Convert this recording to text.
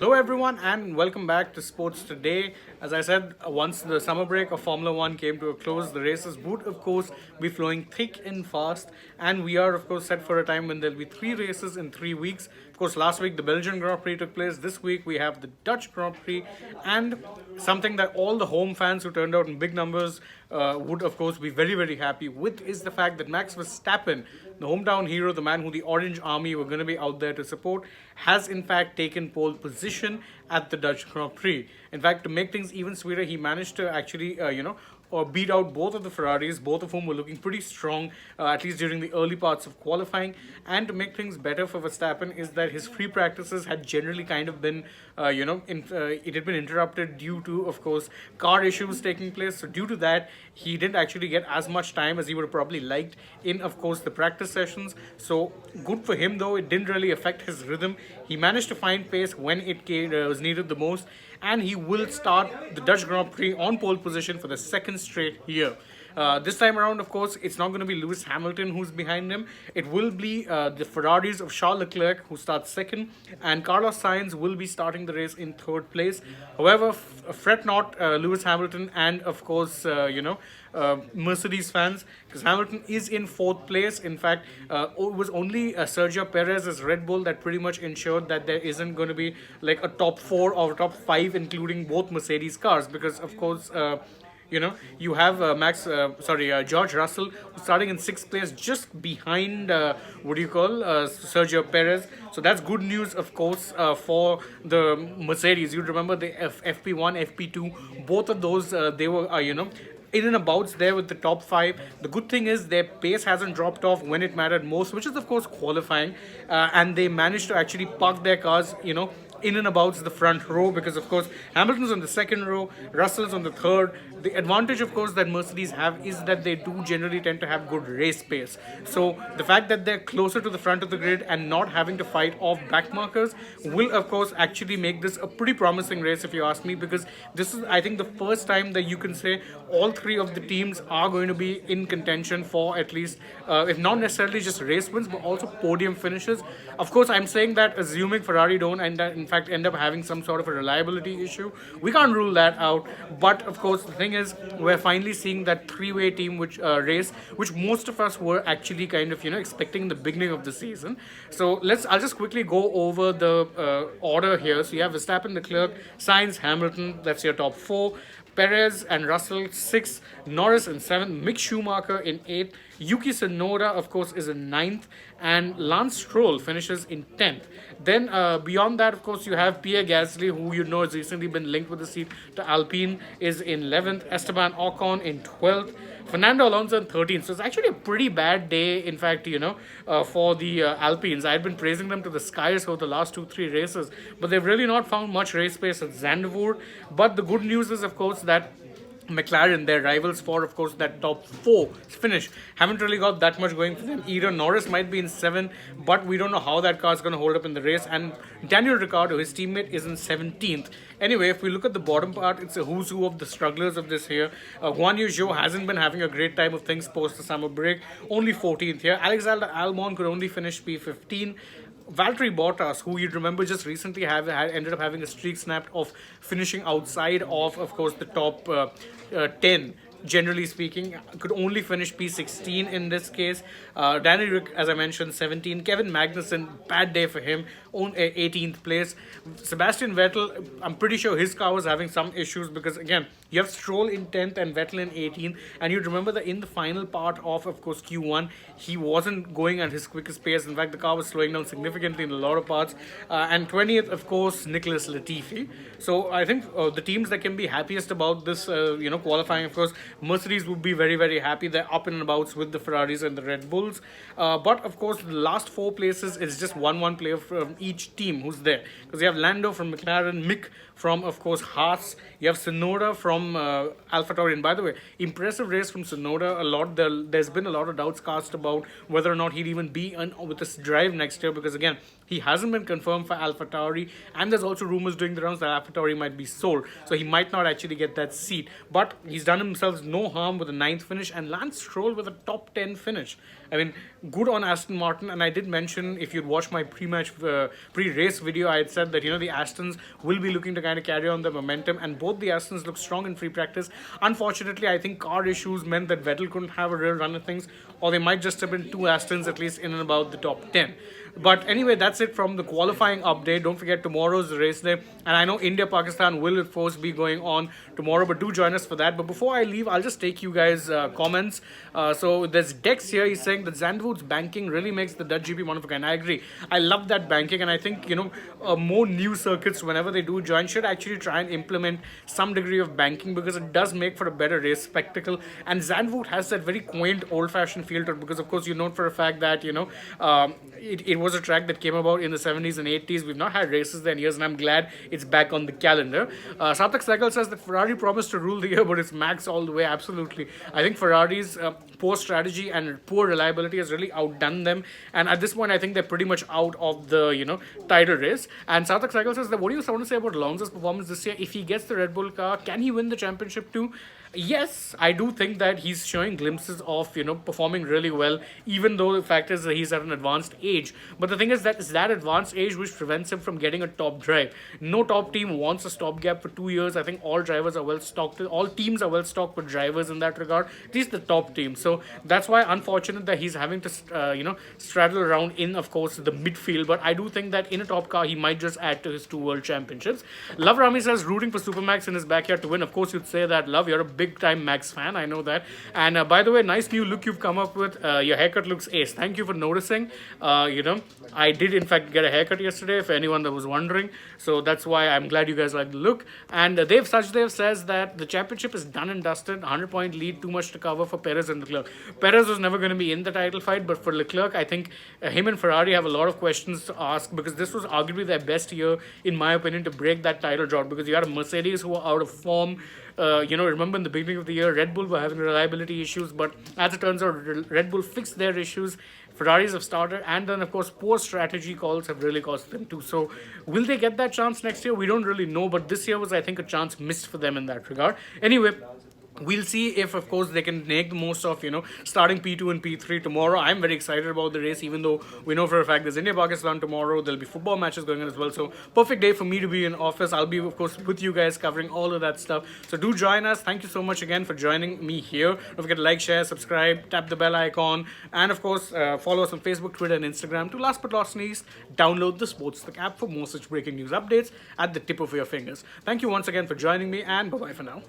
Hello, everyone, and welcome back to Sports Today. As I said, once the summer break of Formula One came to a close, the races would, of course, be flowing thick and fast. And we are, of course, set for a time when there'll be three races in 3 weeks. Of course, last week the Belgian Grand Prix took place. This week we have the Dutch Grand Prix, and something that all the home fans who turned out in big numbers would, of course, be very, very happy with is the fact that Max Verstappen, the hometown hero, the man who the Orange Army were going to be out there to support, has in fact taken pole position at the Dutch Grand Prix. In fact, to make things even sweeter, he managed to actually, or beat out both of the Ferraris, both of whom were looking pretty strong, at least during the early parts of qualifying. And to make things better for Verstappen is that his free practices had generally kind of been, it had been interrupted due to, of course, car issues taking place. So due to that, he didn't actually get as much time as he would have probably liked in, of course, the practice sessions. So good for him, though. It didn't really affect his rhythm. He managed to find pace when was needed the most, and he will start the Dutch Grand Prix on pole position for the second straight year. This time around, of course, it's not going to be Lewis Hamilton who's behind him. It will be the Ferraris of Charles Leclerc who starts second, and Carlos Sainz will be starting the race in third place. However, fret not, Lewis Hamilton, and of course, Mercedes fans, because Hamilton is in fourth place. In fact, it was only Sergio Perez's Red Bull that pretty much ensured that there isn't going to be like a top four or top five, including both Mercedes cars, because of course. You have George Russell, who's starting in sixth place, just behind Sergio Perez. So that's good news, of course, for the Mercedes. You remember the FP1, FP2, both of those they were in and abouts there with the top five. The good thing is their pace hasn't dropped off when it mattered most, which is of course qualifying, and they managed to actually park their cars, in and about the front row, because of course Hamilton's on the second row, Russell's on the third. The advantage, of course, that Mercedes have is that they do generally tend to have good race pace. So the fact that they're closer to the front of the grid and not having to fight off back markers will, of course, actually make this a pretty promising race, if you ask me, because this is, I think, the first time that you can say all three of the teams are going to be in contention for at least, if not necessarily just race wins, but also podium finishes. Of course, I'm saying that assuming Ferrari don't and in fact end up having some sort of a reliability issue. We can't rule that out. But of course, the thing is, we're finally seeing that three-way team which race, which most of us were actually kind of expecting in the beginning of the season. So I'll just quickly go over the order here. So you have Verstappen, Leclerc, Sainz, Hamilton. That's your top four. Perez and Russell, 6th, Norris in 7th, Mick Schumacher in 8th, Yuki Tsunoda, of course, is in 9th, and Lance Stroll finishes in 10th. Then beyond that, of course, you have Pierre Gasly, who has recently been linked with the seat to Alpine, is in 11th, Esteban Ocon in 12th, Fernando Alonso in 13th. So it's actually a pretty bad day, in fact, for the Alpines. I had been praising them to the skies over the last 2-3 races, but they've really not found much race pace at Zandvoort. But the good news is, of course, that McLaren, their rivals for, of course, that top four finish, haven't really got that much going for them either. Norris might be in 7, but we don't know how that car is going to hold up in the race. And Daniel Ricciardo, his teammate, is in 17th. Anyway, if we look at the bottom part, it's a who's who of the strugglers of this year. Guan Yu Zhou hasn't been having a great time of things post the summer break, only 14th here. Alexander Albon could only finish P15. Valtteri Bottas, who you'd remember just recently had ended up having a streak snapped of finishing outside of course, the top 10. Generally speaking, could only finish P16 in this case. Danny Rick, as I mentioned, 17. Kevin Magnussen, bad day for him, on 18th place. Sebastian Vettel, I'm pretty sure his car was having some issues because, again, you have Stroll in 10th and Vettel in 18th. And you remember that in the final part of course, Q1, he wasn't going at his quickest pace. In fact, the car was slowing down significantly in a lot of parts. And 20th, of course, Nicholas Latifi. So I think the teams that can be happiest about this, qualifying, of course, Mercedes would be very, very happy. They're up and abouts with the Ferraris and the Red Bulls. But of course, the last 4 places is just one player from each team who's there. Because you have Lando from McLaren, Mick from, of course, Haas. You have Tsunoda from AlphaTauri. And by the way, impressive race from Tsunoda. There's been a lot of doubts cast about whether or not he'd even be with this drive next year. Because again, he hasn't been confirmed for AlphaTauri, and there's also rumors doing the rounds that AlphaTauri might be sold, so he might not actually get that seat. But he's done himself no harm with a 9th finish, and Lance Stroll with a top 10 finish. I mean, good on Aston Martin. And I did mention, if you'd watched my pre-race video, I had said that the Astons will be looking to kind of carry on the momentum, and both the Astons look strong in free practice. Unfortunately, I think car issues meant that Vettel couldn't have a real run of things, or they might just have been two Astons at least in and about the top 10. But anyway, that's it from the qualifying update. Don't forget, tomorrow's the race day. And I know India-Pakistan will, of course, be going on tomorrow, but do join us for that. But before I leave, I'll just take you guys' comments. So there's Dex here. He's saying that Zandvoort's banking really makes the Dutch GP one of a kind. I agree. I love that banking, and I think, more new circuits, whenever they do join, should actually try and implement some degree of banking, because it does make for a better race spectacle. And Zandvoort has that very quaint, old-fashioned feel to it, because, of course, you know for a fact that, it was a track that came about in the 70s and 80s. We've not had races there in years, and I'm glad it's back on the calendar. AajTak Cycle says that Ferrari promised to rule the year, but it's Max all the way. Absolutely. I think Ferrari's poor strategy and poor reliability has really outdone them. And at this point, I think they're pretty much out of the, title race. And AajTak Cycle says that, what do you want to say about Alonso's performance this year? If he gets the Red Bull car, can he win the championship too? Yes, I do think that he's showing glimpses of, performing really well, even though the fact is that he's at an advanced age. But the thing is that it's that advanced age which prevents him from getting a top drive. No top team wants a stopgap for 2 years. I think all drivers are well stocked. All teams are well stocked with drivers in that regard. At least the top team. So that's why unfortunate that he's having to, straddle around in, of course, the midfield. But I do think that in a top car, he might just add to his 2 world championships. Love Rami says, rooting for Supermax in his backyard to win. Of course, you'd say that, Love. You're a big time Max fan, I know that. And by the way, nice new look you've come up with. Your haircut looks ace. Thank you for noticing. I did in fact get a haircut yesterday, for anyone that was wondering. So that's why I'm glad you guys like the look. And Dev Sachdev says that the championship is done and dusted. 100-point lead, too much to cover for Perez and Leclerc. Perez was never going to be in the title fight, but for Leclerc, I think him and Ferrari have a lot of questions to ask, because this was arguably their best year, in my opinion, to break that title drought, because you had a Mercedes who were out of form. Remember in the beginning of the year, Red Bull were having reliability issues, but as it turns out, Red Bull fixed their issues. Ferraris have started, and then, of course, poor strategy calls have really cost them too. So, will they get that chance next year? We don't really know, but this year was, I think, a chance missed for them in that regard. Anyway, we'll see if, of course, they can make the most of, starting P2 and P3 tomorrow. I'm very excited about the race, even though we know for a fact there's India-Pakistan tomorrow. There'll be football matches going on as well. So, perfect day for me to be in office. I'll be, of course, with you guys covering all of that stuff. So, do join us. Thank you so much again for joining me here. Don't forget to like, share, subscribe, tap the bell icon, and, of course, follow us on Facebook, Twitter, and Instagram. To last but not least, download the AajTak app for more such breaking news updates at the tip of your fingers. Thank you once again for joining me, and bye-bye for now.